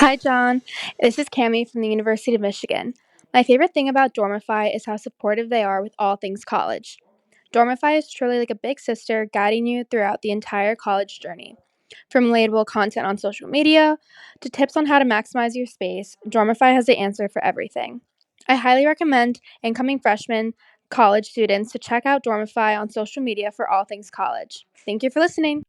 Hi, John. This is Cami from the University of Michigan. My favorite thing about Dormify is how supportive they are with all things college. Dormify is truly like a big sister guiding you throughout the entire college journey. From relatable content on social media to tips on how to maximize your space, Dormify has the answer for everything. I highly recommend incoming freshmen, college students to check out Dormify on social media for all things college. Thank you for listening.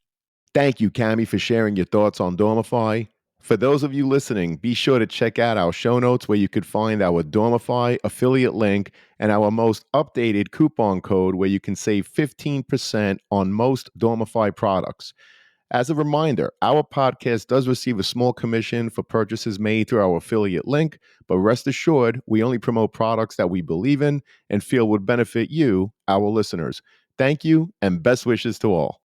Thank you, Cami, for sharing your thoughts on Dormify. For those of you listening, be sure to check out our show notes where you could find our Dormify affiliate link and our most updated coupon code where you can save 15% on most Dormify products. As a reminder, our podcast does receive a small commission for purchases made through our affiliate link, but rest assured, we only promote products that we believe in and feel would benefit you, our listeners. Thank you, and best wishes to all.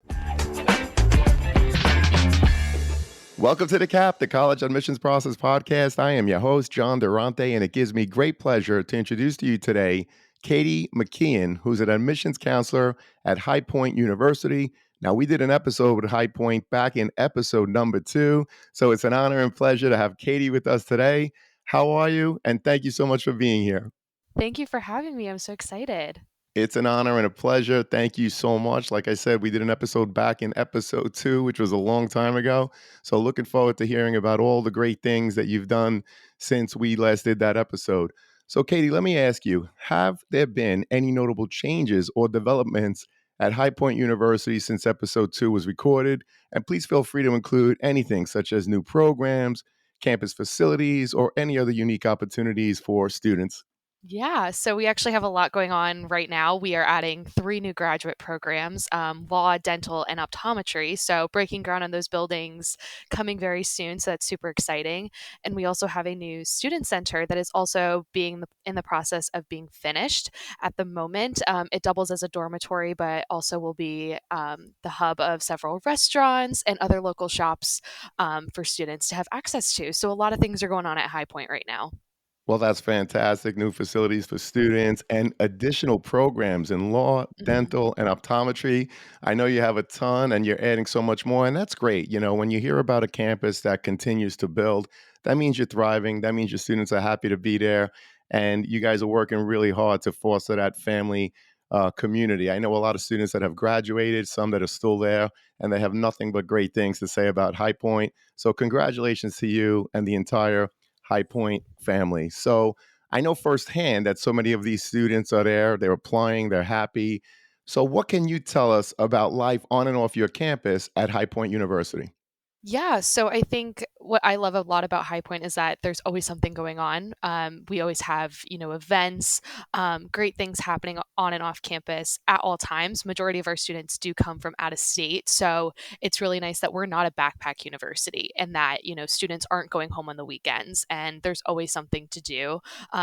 Welcome to the CAP, the College Admissions Process Podcast. I am your host, John Durante, and it gives me great pleasure to introduce to you today Katie McKeon, who's an admissions counselor at High Point University. Now, we did an episode with High Point back in episode number 2, so it's an honor and pleasure to have Katie with us today. How are you? And thank you so much for being here. Thank you for having me. I'm so excited. It's an honor and a pleasure. Thank you so much. Like I said, we did an episode back in episode 2, which was a long time ago. So looking forward to hearing about all the great things that you've done since we last did that episode. So, Katie, let me ask you, have there been any notable changes or developments at High Point University since episode 2 was recorded? And please feel free to include anything such as new programs, campus facilities, or any other unique opportunities for students. Yeah, so we actually have a lot going on right now. We are adding 3 new graduate programs, law, dental, and optometry. So breaking ground on those buildings coming very soon. So that's super exciting. And we also have a new student center that is also being in the process of being finished at the moment. It doubles as a dormitory, but also will be the hub of several restaurants and other local shops for students to have access to. So a lot of things are going on at High Point right now. Well, that's fantastic. New facilities for students and additional programs in law, Mhm. dental, and optometry. I know you have a ton and you're adding so much more, and that's great. You know, when you hear about a campus that continues to build, that means you're thriving. That means your students are happy to be there. And you guys are working really hard to foster that family community. I know a lot of students that have graduated, some that are still there, and they have nothing but great things to say about High Point. So, congratulations to you and the entire High Point family. So I know firsthand that so many of these students are there, they're applying, they're happy. So, what can you tell us about life on and off your campus at High Point University? Yeah, so I think what I love a lot about High Point is that there's always something going on. We always have, events, great things happening on and off campus at all times. Majority of our students do come from out of state, so it's really nice that we're not a backpack university and that students aren't going home on the weekends, and there's always something to do.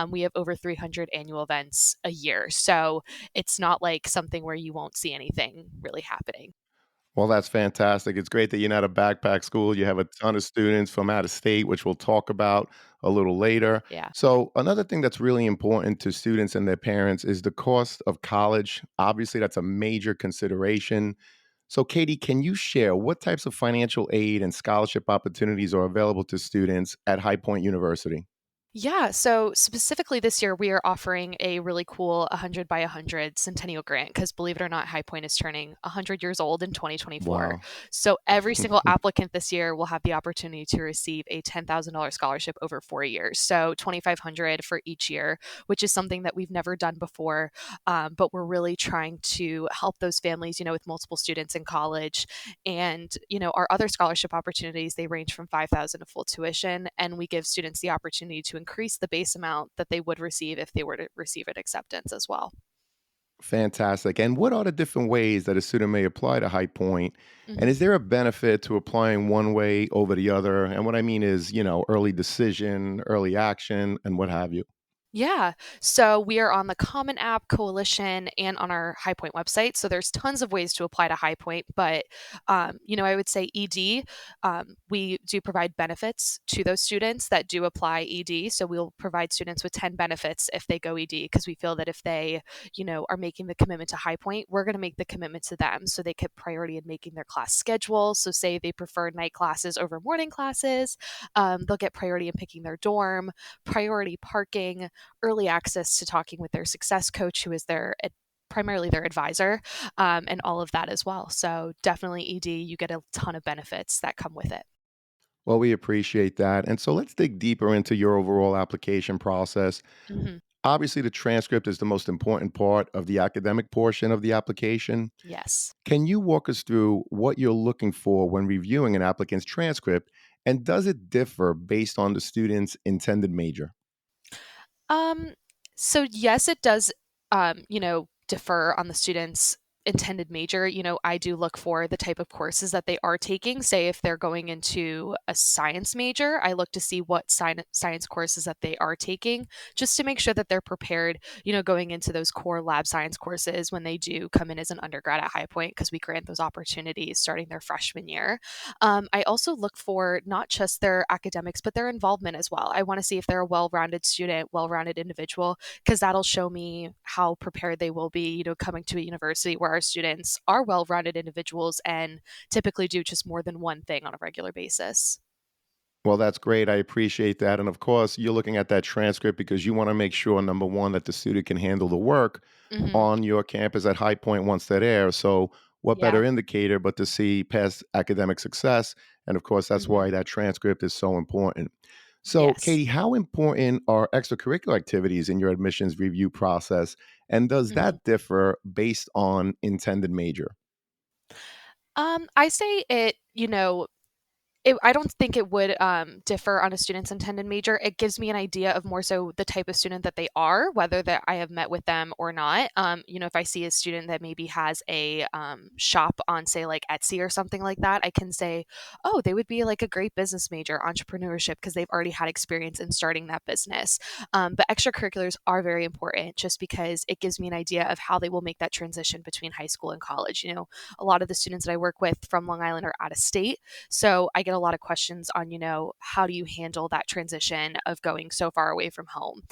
We have over 300 annual events a year, so it's not like something where you won't see anything really happening. Well, that's fantastic. It's great that you're not a backpack school. You have a ton of students from out of state, which we'll talk about a little later. Yeah. So, another thing that's really important to students and their parents is the cost of college. Obviously, that's a major consideration. So, Katie, can you share what types of financial aid and scholarship opportunities are available to students at High Point University? Yeah, so specifically this year, we are offering a really cool 100 by 100 centennial grant because believe it or not, High Point is turning 100 years old in 2024. Wow. So every single applicant this year will have the opportunity to receive a $10,000 scholarship over 4 years. So 2,500 for each year, which is something that we've never done before. But we're really trying to help those families, with multiple students in college. And, our other scholarship opportunities, they range from 5,000 to full tuition, and we give students the opportunity to increase the base amount that they would receive if they were to receive an acceptance as well. Fantastic. And what are the different ways that a student may apply to High Point? And Mhm. is there a benefit to applying one way over the other? And what I mean is, early decision, early action, and what have you. Yeah. So we are on the Common App Coalition and on our High Point website. So there's tons of ways to apply to High Point, but I would say ED. We do provide benefits to those students that do apply ED. So we'll provide students with 10 benefits if they go ED, because we feel that if they, are making the commitment to High Point, we're going to make the commitment to them. So they get priority in making their class schedule. So say they prefer night classes over morning classes, they'll get priority in picking their dorm, priority parking, early access to talking with their success coach, who is primarily their advisor, and all of that as well. So definitely ED, you get a ton of benefits that come with it. Well, we appreciate that. And so let's dig deeper into your overall application process. Hmm. Obviously, the transcript is the most important part of the academic portion of the application. Yes. Can you walk us through what you're looking for when reviewing an applicant's transcript? And does it differ based on the student's intended major? Um, so yes, it does, defer on the student's intended major. I do look for the type of courses that they are taking. Say if they're going into a science major, I look to see what science courses that they are taking, just to make sure that they're prepared, going into those core lab science courses when they do come in as an undergrad at High Point, because we grant those opportunities starting their freshman year. I also look for not just their academics, but their involvement as well. I want to see if they're a well rounded student, well rounded individual, because that'll show me how prepared they will be, coming to a university where our students are well rounded individuals and typically do just more than one thing on a regular basis. Well, that's great. I appreciate that. And of course, you're looking at that transcript because you want to make sure, number one, that the student can handle the work Hmm. on your campus at High Point once they're there. So, what Yeah. better indicator but to see past academic success? And of course, that's why Hmm. that transcript is so important. So, Yes. Katie, how important are extracurricular activities in your admissions review process? And does Mhm. that differ based on intended major? I say I don't think it would differ on a student's intended major. It gives me an idea of more so the type of student that they are, whether that I have met with them or not. If I see a student that maybe has a shop on, say, like Etsy or something like that, I can say, oh, they would be like a great business major, entrepreneurship, because they've already had experience in starting that business. But extracurriculars are very important just because it gives me an idea of how they will make that transition between high school and college. A lot of the students that I work with from Long Island are out of state, so I get a lot of questions on, how do you handle that transition of going so far away from home?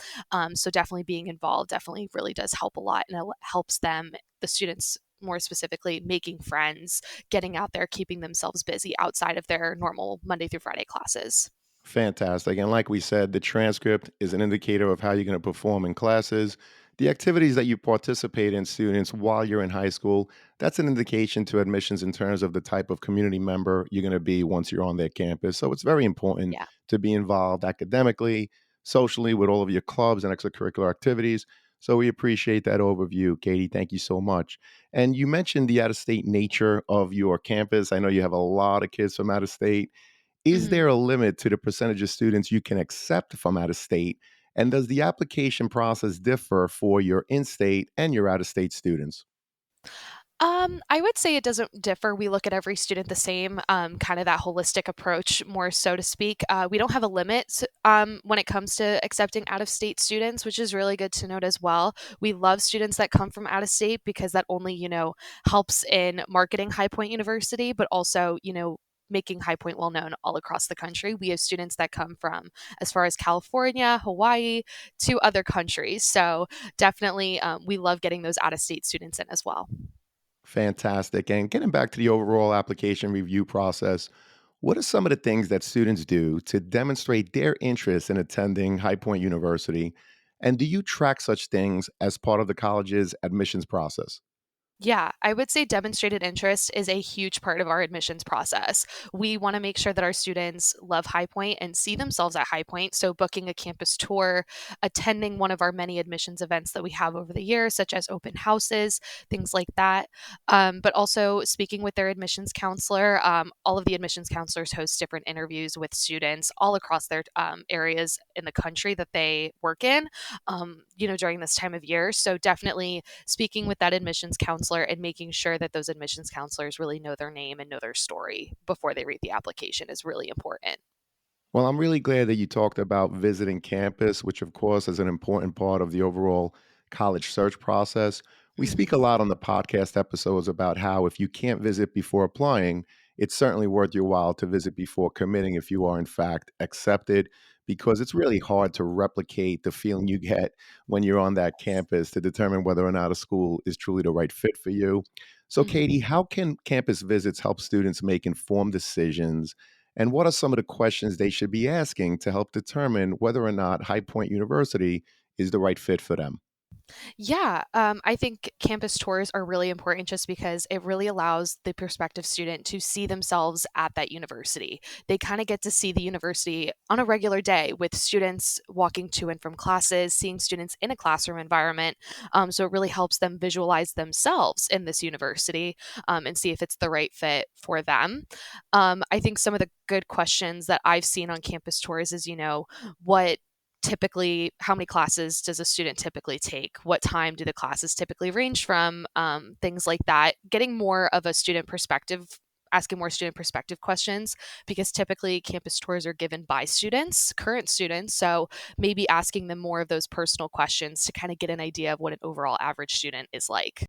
So definitely being involved definitely really does help a lot, and it helps them, the students more specifically, making friends, getting out there, keeping themselves busy outside of their normal Monday through Friday classes. Fantastic. And like we said, the transcript is an indicator of how you're going to perform in classes. The activities that you participate in, students, while you're in high school, that's an indication to admissions in terms of the type of community member you're going to be once you're on their campus. So it's very important Yeah. to be involved academically, socially, with all of your clubs and extracurricular activities. So we appreciate that overview, Katie. Thank you so much. And you mentioned the out of state nature of your campus. I know you have a lot of kids from out of state. Is Mhm. there a limit to the percentage of students you can accept from out of state? And does the application process differ for your in state and your out of state students? I would say it doesn't differ. We look at every student the same, kind of that holistic approach, more so to speak. We don't have a limit when it comes to accepting out of state students, which is really good to note as well. We love students that come from out of state because that only, helps in marketing High Point University, but also, making High Point well known all across the country. We have students that come from as far as California, Hawaii, to other countries. So definitely, we love getting those out of state students in as well. Fantastic. And getting back to the overall application review process, what are some of the things that students do to demonstrate their interest in attending High Point University? And do you track such things as part of the college's admissions process? Yeah, I would say demonstrated interest is a huge part of our admissions process. We want to make sure that our students love High Point and see themselves at High Point. So, booking a campus tour, attending one of our many admissions events that we have over the years, such as open houses, things like that. But also speaking with their admissions counselor. All of the admissions counselors host different interviews with students all across their areas in the country that they work in, during this time of year. So, definitely speaking with that admissions counselor and making sure that those admissions counselors really know their name and know their story before they read the application is really important. Well, I'm really glad that you talked about visiting campus, which of course is an important part of the overall college search process. We speak a Mhm. lot on the podcast episodes about how if you can't visit before applying, it's certainly worth your while to visit before committing if you are in fact accepted, because it's really hard to replicate the feeling you get when you're on that campus to determine whether or not a school is truly the right fit for you. So, Katie, Mhm. how can campus visits help students make informed decisions? And what are some of the questions they should be asking to help determine whether or not High Point University is the right fit for them? Yeah, I think campus tours are really important just because it really allows the prospective student to see themselves at that university. They kind of get to see the university on a regular day with students walking to and from classes, seeing students in a classroom environment. So it really helps them visualize themselves in this university and see if it's the right fit for them. I think some of the good questions that I've seen on campus tours is, what typically how many classes does a student typically take, what time do the classes typically range from, things like that, getting more of a student perspective, asking more student perspective questions, because typically campus tours are given by students, current students, so maybe asking them more of those personal questions to kind of get an idea of what an overall average student is like.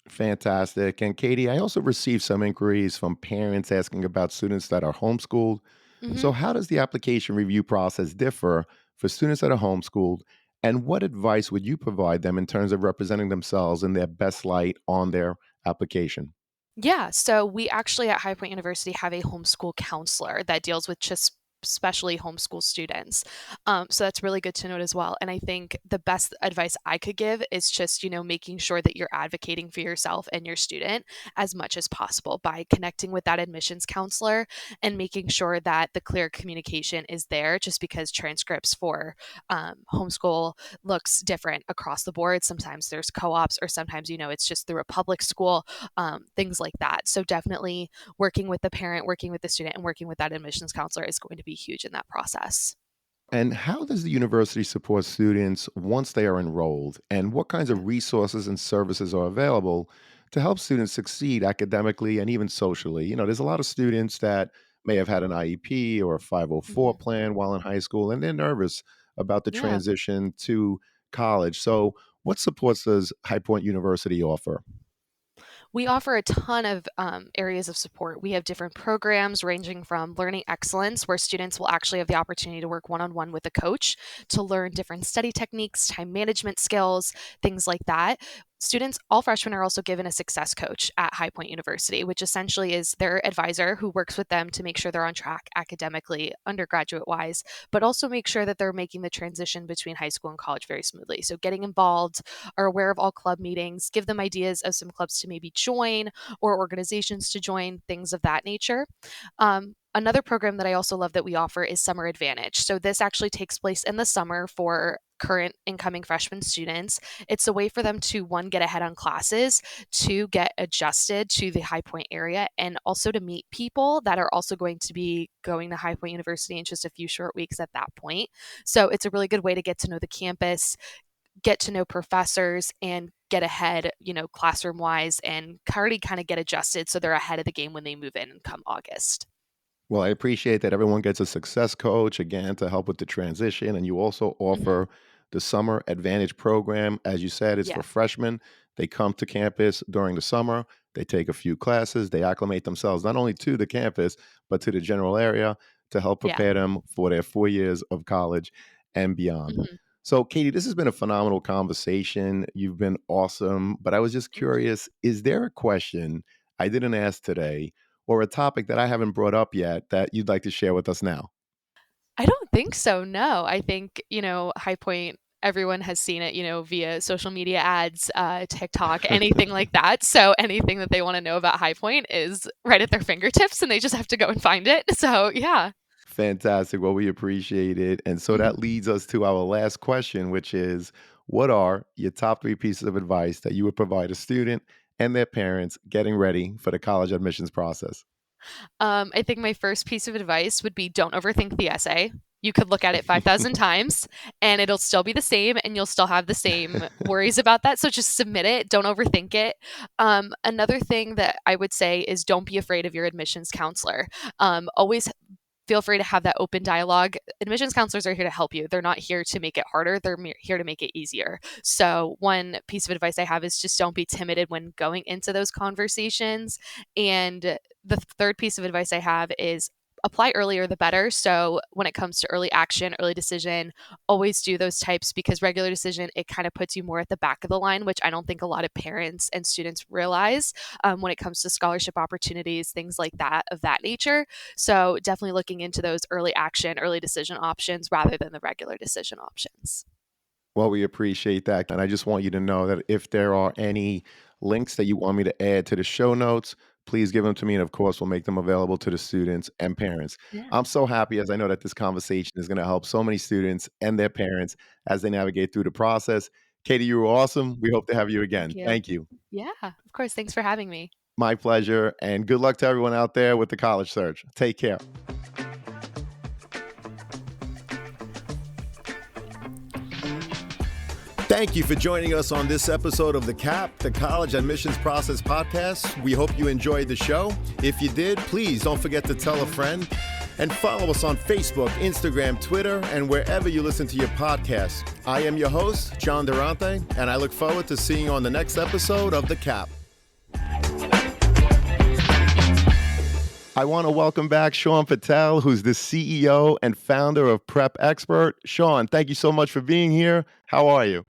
Fantastic. And Katie, I also received some inquiries from parents asking about students that are homeschooled. Mhm. So, how does the application review process differ for students that are homeschooled? And what advice would you provide them in terms of representing themselves in their best light on their application? Yeah, so we actually at High Point University have a homeschool counselor that deals with just especially homeschool students. So that's really good to note as well. And I think the best advice I could give is just, making sure that you're advocating for yourself and your student as much as possible by connecting with that admissions counselor and making sure that the clear communication is there, just because transcripts for homeschool looks different across the board. Sometimes there's co ops, or sometimes, it's just through a public school, things like that. So definitely working with the parent, working with the student, and working with that admissions counselor is going to be huge in that process. And how does the university support students once they are enrolled? And what kinds Yeah. of resources and services are available to help students succeed academically and even socially? There's a lot of students that may have had an IEP or a 504 Mhm. plan while in high school, and they're nervous about the Yeah. transition to college. So, what supports does High Point University offer? We offer a ton of areas of support. We have different programs ranging from learning excellence, where students will actually have the opportunity to work one on one with a coach to learn different study techniques, time management skills, things like that. Students, all freshmen, are also given a success coach at High Point University, which essentially is their advisor who works with them to make sure they're on track academically, undergraduate wise, but also make sure that they're making the transition between high school and college very smoothly. So, getting involved, are aware of all club meetings, give them ideas of some clubs to maybe join or organizations to join, things of that nature. Another program that I also love that we offer is Summer Advantage. So this actually takes place in the summer for current incoming freshman students. It's a way for them to, one, get ahead on classes, two, get adjusted to the High Point area, and also to meet people that are also going to be going to High Point University in just a few short weeks at that point. So it's a really good way to get to know the campus, get to know professors, and get ahead, classroom wise, and already kind of get adjusted so they're ahead of the game when they move in come August. Well, I appreciate that everyone gets a success coach again to help with the transition. And you also Hmm. offer the Summer Advantage program. As you said, it's Yeah. for freshmen. They come to campus during the summer, they take a few classes, they acclimate themselves not only to the campus, but to the general area to help Yeah. prepare them for their 4 years of college and beyond. Hmm. So, Katie, this has been a phenomenal conversation. You've been awesome. But I was just Thank you. curious, is there a question I didn't ask today or a topic that I haven't brought up yet that you'd like to share with us now? I don't think so. No, I think, High Point, everyone has seen it, via social media ads, TikTok, anything like that. So anything that they want to know about High Point is right at their fingertips, and they just have to go and find it. So yeah. Fantastic. Well, we appreciate it. And so Mhm. that leads us to our last question, which is what are your top three pieces of advice that you would provide a student and their parents getting ready for the college admissions process? I think my first piece of advice would be, don't overthink the essay. You could look at it 5,000 times and it'll still be the same, and you'll still have the same worries about that. So just submit it. Don't overthink it. Another thing that I would say is, don't be afraid of your admissions counselor. Always feel free to have that open dialogue. Admissions counselors are here to help you. They're not here to make it harder. They're here to make it easier. So one piece of advice I have is just don't be timid when going into those conversations. And the third piece of advice I have is apply earlier the better. So when it comes to early action, early decision, always do those types, because regular decision, it kind of puts you more at the back of the line, which I don't think a lot of parents and students realize when it comes to scholarship opportunities, things like that of that nature. So definitely looking into those early action, early decision options rather than the regular decision options. Well, we appreciate that. And I just want you to know that if there are any links that you want me to add to the show notes, please give them to me. And of course, we'll make them available to the students and parents. Yeah. I'm so happy as I know that this conversation is going to help so many students and their parents as they navigate through the process. Katie, you were awesome. We hope to have you Thank again. you. Thank you. Yeah, of course. Thanks for having me. My pleasure. And good luck to everyone out there with the college search. Take care. Thank you for joining us on this episode of the CAP, the College Admissions Process Podcast. We hope you enjoyed the show. If you did, please don't forget to tell a friend and follow us on Facebook, Instagram, Twitter, and wherever you listen to your podcasts. I am your host, John Durante, and I look forward to seeing you on the next episode of the CAP. I want to welcome back Sean Patel, who's the CEO and founder of Prep Expert. Sean, thank you so much for being here. How are you?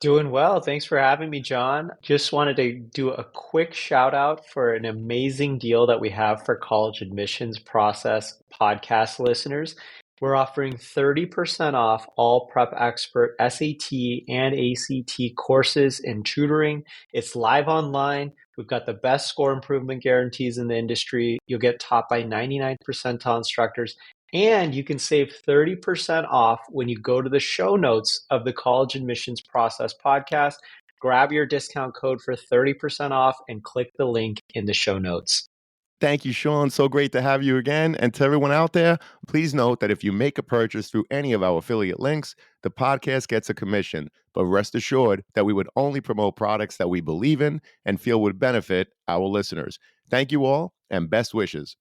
Doing well. Thanks for having me, John. Just wanted to do a quick shout out for an amazing deal that we have for college admissions process podcast listeners. We're offering 30% off all Prep Expert SAT and ACT courses and tutoring. It's live online. We've got the best score improvement guarantees in the industry. You'll get taught by 99 percentile instructors. And you can save 30% off when you go to the show notes of the College Admissions Process podcast. Grab your discount code for 30% off and click the link in the show notes. Thank you, Sean. So great to have you again. And to everyone out there, please note that if you make a purchase through any of our affiliate links, the podcast gets a commission. But rest assured that we would only promote products that we believe in and feel would benefit our listeners. Thank you all, and best wishes.